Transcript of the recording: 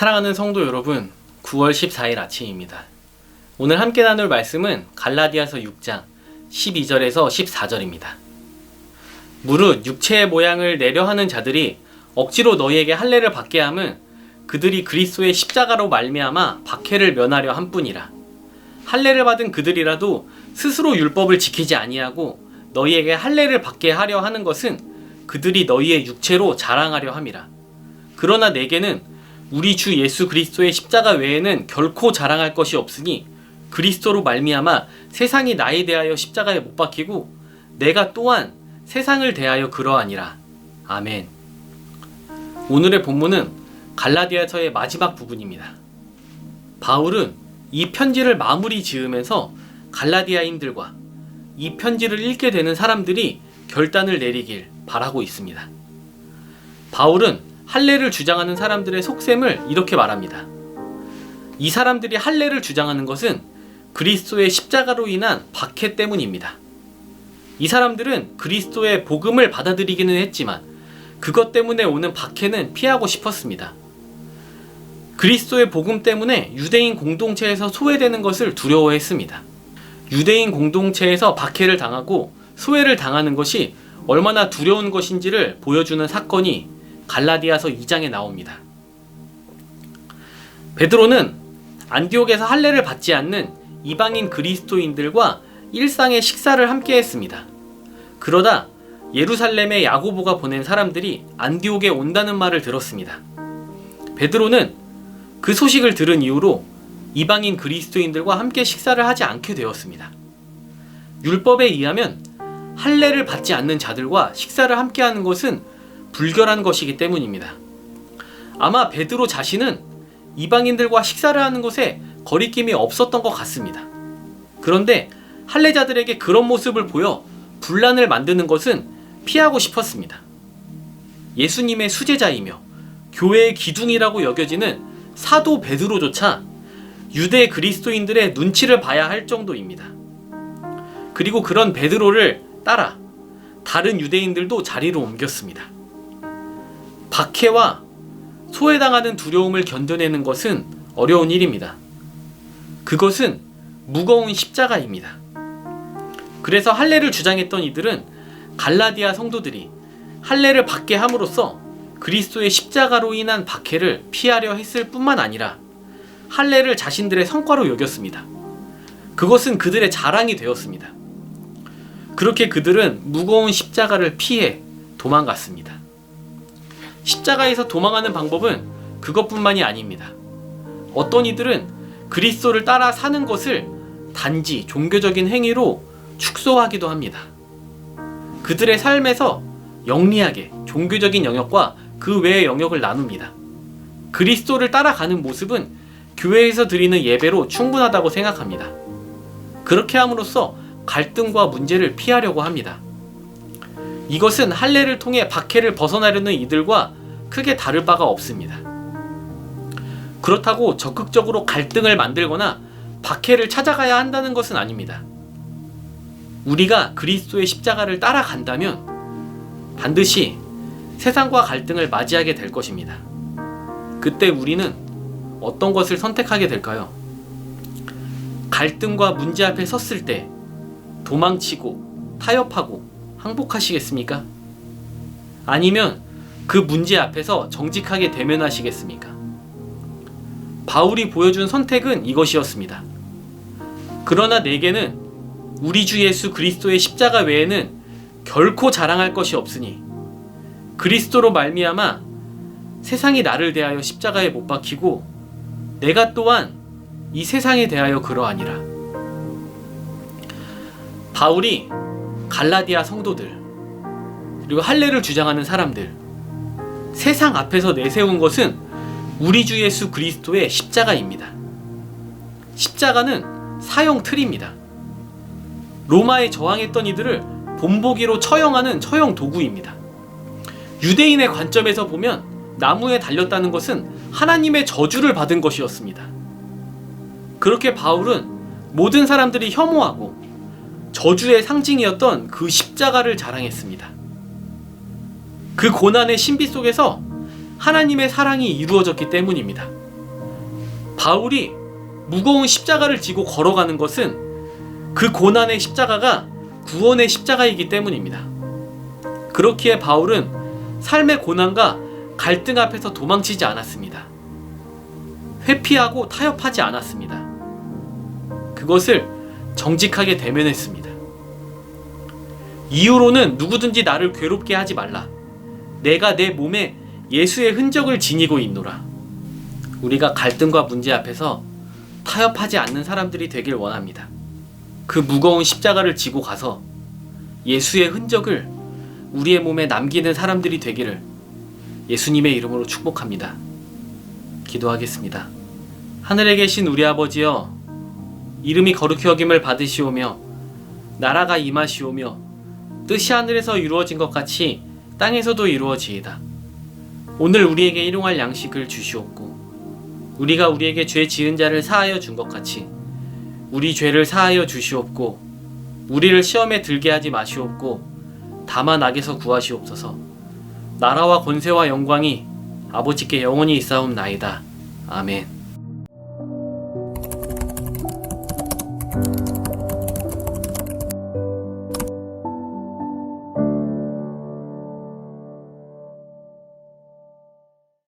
사랑하는 성도 여러분, 9월 14일 아침입니다. 오늘 함께 나눌 말씀은 갈라디아서 6장 12절에서 14절입니다. 무릇 육체의 모양을 내려하는 자들이 억지로 너희에게 할례를 받게 함은 그들이 그리스도의 십자가로 말미암아 박해를 면하려 함뿐이라. 할례를 받은 그들이라도 스스로 율법을 지키지 아니하고 너희에게 할례를 받게 하려 하는 것은 그들이 너희의 육체로 자랑하려 함이라. 그러나 내게는 우리 주 예수 그리스도의 십자가 외에는 결코 자랑할 것이 없으니 그리스도로 말미암아 세상이 나에 대하여 십자가에 못 박히고 내가 또한 세상을 대하여 그러하니라. 아멘. 오늘의 본문은 갈라디아서의 마지막 부분입니다. 바울은 이 편지를 마무리 지으면서 갈라디아인들과 이 편지를 읽게 되는 사람들이 결단을 내리길 바라고 있습니다. 바울은 할례를 주장하는 사람들의 속셈을 이렇게 말합니다. 이 사람들이 할례를 주장하는 것은 그리스도의 십자가로 인한 박해 때문입니다. 이 사람들은 그리스도의 복음을 받아들이기는 했지만 그것 때문에 오는 박해는 피하고 싶었습니다. 그리스도의 복음 때문에 유대인 공동체에서 소외되는 것을 두려워했습니다. 유대인 공동체에서 박해를 당하고 소외를 당하는 것이 얼마나 두려운 것인지를 보여주는 사건이 갈라디아서 2장에 나옵니다. 베드로는 안디옥에서 할례를 받지 않는 이방인 그리스도인들과 일상의 식사를 함께 했습니다. 그러다 예루살렘에 야고보가 보낸 사람들이 안디옥에 온다는 말을 들었습니다. 베드로는 그 소식을 들은 이후로 이방인 그리스도인들과 함께 식사를 하지 않게 되었습니다. 율법에 의하면 할례를 받지 않는 자들과 식사를 함께 하는 것은 불결한 것이기 때문입니다. 아마 베드로 자신은 이방인들과 식사를 하는 것에 거리낌이 없었던 것 같습니다. 그런데 할례자들에게 그런 모습을 보여 분란을 만드는 것은 피하고 싶었습니다. 예수님의 수제자이며 교회의 기둥이라고 여겨지는 사도 베드로조차 유대 그리스도인들의 눈치를 봐야 할 정도입니다. 그리고 그런 베드로를 따라 다른 유대인들도 자리로 옮겼습니다. 박해와 소외당하는 두려움을 견뎌내는 것은 어려운 일입니다. 그것은 무거운 십자가입니다. 그래서 할례를 주장했던 이들은 갈라디아 성도들이 할례를 받게 함으로써 그리스도의 십자가로 인한 박해를 피하려 했을 뿐만 아니라 할례를 자신들의 성과로 여겼습니다. 그것은 그들의 자랑이 되었습니다. 그렇게 그들은 무거운 십자가를 피해 도망갔습니다. 십자가에서 도망하는 방법은 그것뿐만이 아닙니다. 어떤 이들은 그리스도를 따라 사는 것을 단지 종교적인 행위로 축소하기도 합니다. 그들의 삶에서 영리하게 종교적인 영역과 그 외의 영역을 나눕니다. 그리스도를 따라가는 모습은 교회에서 드리는 예배로 충분하다고 생각합니다. 그렇게 함으로써 갈등과 문제를 피하려고 합니다. 이것은 할례를 통해 박해를 벗어나려는 이들과 크게 다를 바가 없습니다. 그렇다고 적극적으로 갈등을 만들거나 박해를 찾아가야 한다는 것은 아닙니다. 우리가 그리스도의 십자가를 따라간다면 반드시 세상과 갈등을 맞이하게 될 것입니다. 그때 우리는 어떤 것을 선택하게 될까요? 갈등과 문제 앞에 섰을 때 도망치고 타협하고 항복하시겠습니까? 아니면 그 문제 앞에서 정직하게 대면하시겠습니까? 바울이 보여준 선택은 이것이었습니다. 그러나 내게는 우리 주 예수 그리스도의 십자가 외에는 결코 자랑할 것이 없으니 그리스도로 말미암아 세상이 나를 대하여 십자가에 못 박히고 내가 또한 이 세상에 대하여 그러하니라. 바울이 갈라디아 성도들 그리고 할례를 주장하는 사람들 세상 앞에서 내세운 것은 우리 주 예수 그리스도의 십자가입니다. 십자가는 사형 틀입니다. 로마에 저항했던 이들을 본보기로 처형하는 처형 도구입니다. 유대인의 관점에서 보면 나무에 달렸다는 것은 하나님의 저주를 받은 것이었습니다. 그렇게 바울은 모든 사람들이 혐오하고 저주의 상징이었던 그 십자가를 자랑했습니다. 그 고난의 신비 속에서 하나님의 사랑이 이루어졌기 때문입니다. 바울이 무거운 십자가를 지고 걸어가는 것은 그 고난의 십자가가 구원의 십자가이기 때문입니다. 그렇기에 바울은 삶의 고난과 갈등 앞에서 도망치지 않았습니다. 회피하고 타협하지 않았습니다. 그것을 정직하게 대면했습니다. 이후로는 누구든지 나를 괴롭게 하지 말라. 내가 내 몸에 예수의 흔적을 지니고 있노라. 우리가 갈등과 문제 앞에서 타협하지 않는 사람들이 되길 원합니다. 그 무거운 십자가를 지고 가서 예수의 흔적을 우리의 몸에 남기는 사람들이 되기를 예수님의 이름으로 축복합니다. 기도하겠습니다. 하늘에 계신 우리 아버지여, 이름이 거룩히 여김을 받으시오며 나라가 임하시오며 뜻이 하늘에서 이루어진 것 같이 땅에서도 이루어지이다. 오늘 우리에게 일용할 양식을 주시옵고 우리가 우리에게 죄 지은 자를 사하여 준 것 같이 우리 죄를 사하여 주시옵고 우리를 시험에 들게 하지 마시옵고 다만 악에서 구하시옵소서. 나라와 권세와 영광이 아버지께 영원히 있사옵나이다. 아멘.